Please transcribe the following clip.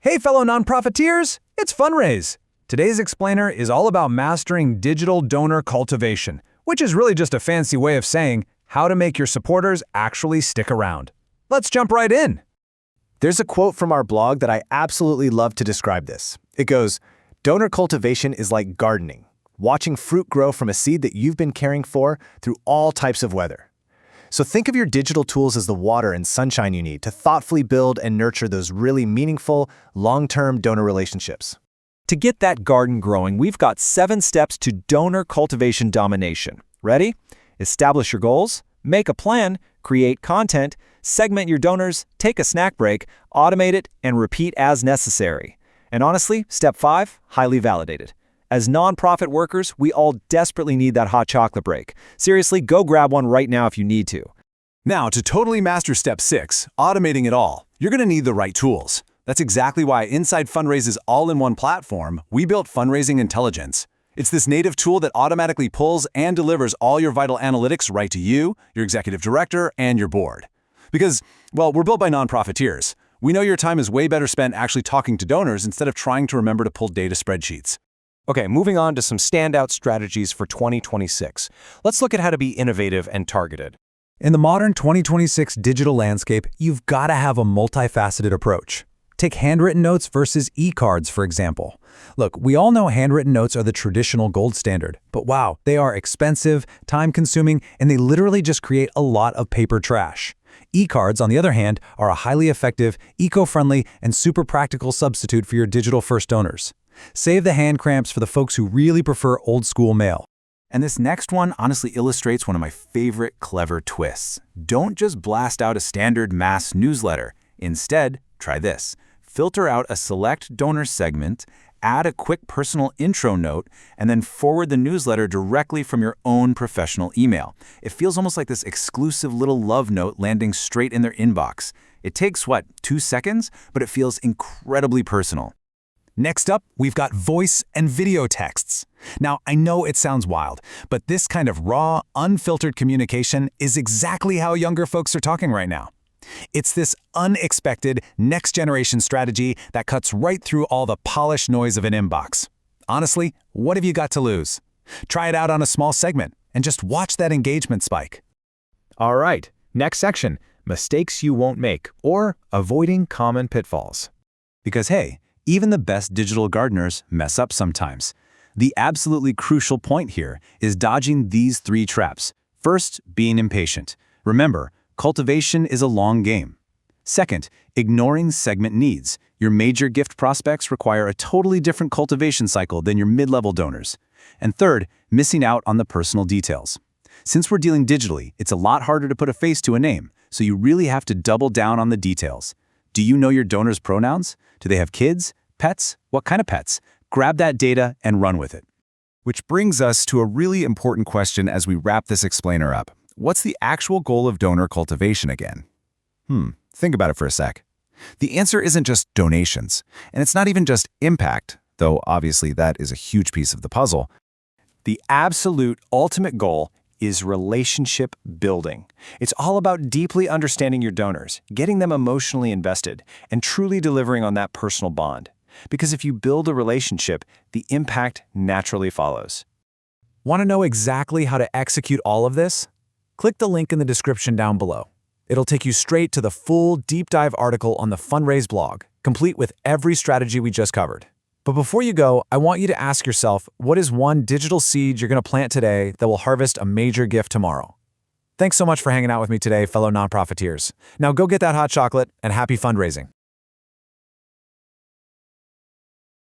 Hey fellow non-profiteers, it's Fundraise. Today's explainer is all about mastering digital donor cultivation, which is really just a fancy way of saying how to make your supporters actually stick around. Let's jump right in. There's a quote from our blog that I absolutely love to describe this. It goes, "Donor cultivation is like gardening, watching fruit grow from a seed that you've been caring for through all types of weather." So think of your digital tools as the water and sunshine you need to thoughtfully build and nurture those really meaningful, long-term donor relationships. To get that garden growing, we've got 7 steps to donor cultivation domination. Ready? Establish your goals, make a plan, create content, segment your donors, take a snack break, automate it, and repeat as necessary. And honestly, step 5, highly validated. As nonprofit workers, we all desperately need that hot chocolate break. Seriously, go grab one right now if you need to. Now, to totally master step 6, automating it all, you're going to need the right tools. That's exactly why inside Fundraise's all-in-one platform, we built Fundraising Intelligence. It's this native tool that automatically pulls and delivers all your vital analytics right to you, your executive director, and your board. Because, well, we're built by non-profiteers. We know your time is way better spent actually talking to donors instead of trying to remember to pull data spreadsheets. Okay, moving on to some standout strategies for 2026. Let's look at how to be innovative and targeted. In the modern 2026 digital landscape, you've got to have a multifaceted approach. Take handwritten notes versus e-cards, for example. Look, we all know handwritten notes are the traditional gold standard, but wow, they are expensive, time-consuming, and they literally just create a lot of paper trash. E-cards, on the other hand, are a highly effective, eco-friendly, and super practical substitute for your digital-first donors. Save the hand cramps for the folks who really prefer old-school mail. And this next one honestly illustrates one of my favorite clever twists. Don't just blast out a standard mass newsletter. Instead, try this. Filter out a select donor segment, add a quick personal intro note, and then forward the newsletter directly from your own professional email. It feels almost like this exclusive little love note landing straight in their inbox. It takes, 2 seconds? But it feels incredibly personal. Next up, we've got voice and video texts. Now, I know it sounds wild, but this kind of raw, unfiltered communication is exactly how younger folks are talking right now. It's this unexpected, next-generation strategy that cuts right through all the polished noise of an inbox. Honestly, what have you got to lose? Try it out on a small segment and just watch that engagement spike. All right, next section, mistakes you won't make, or avoiding common pitfalls. Because hey, even the best digital gardeners mess up sometimes. The absolutely crucial point here is dodging these 3 traps. First, being impatient. Remember, cultivation is a long game. Second, ignoring segment needs. Your major gift prospects require a totally different cultivation cycle than your mid-level donors. And third, missing out on the personal details. Since we're dealing digitally, it's a lot harder to put a face to a name, so you really have to double down on the details. Do you know your donors' pronouns? Do they have kids? Pets? What kind of pets? Grab that data and run with it. Which brings us to a really important question as we wrap this explainer up. What's the actual goal of donor cultivation again? Think about it for a sec. The answer isn't just donations, and it's not even just impact, though obviously that is a huge piece of the puzzle. The absolute ultimate goal is relationship building. It's all about deeply understanding your donors, getting them emotionally invested, and truly delivering on that personal bond. Because if you build a relationship, the impact naturally follows. Want to know exactly how to execute all of this? Click the link in the description down below. It'll take you straight to the full deep dive article on the Fundraise blog, complete with every strategy we just covered. But before you go, I want you to ask yourself, what is one digital seed you're going to plant today that will harvest a major gift tomorrow? Thanks so much for hanging out with me today, fellow non-profiteers. Now go get that hot chocolate and happy fundraising.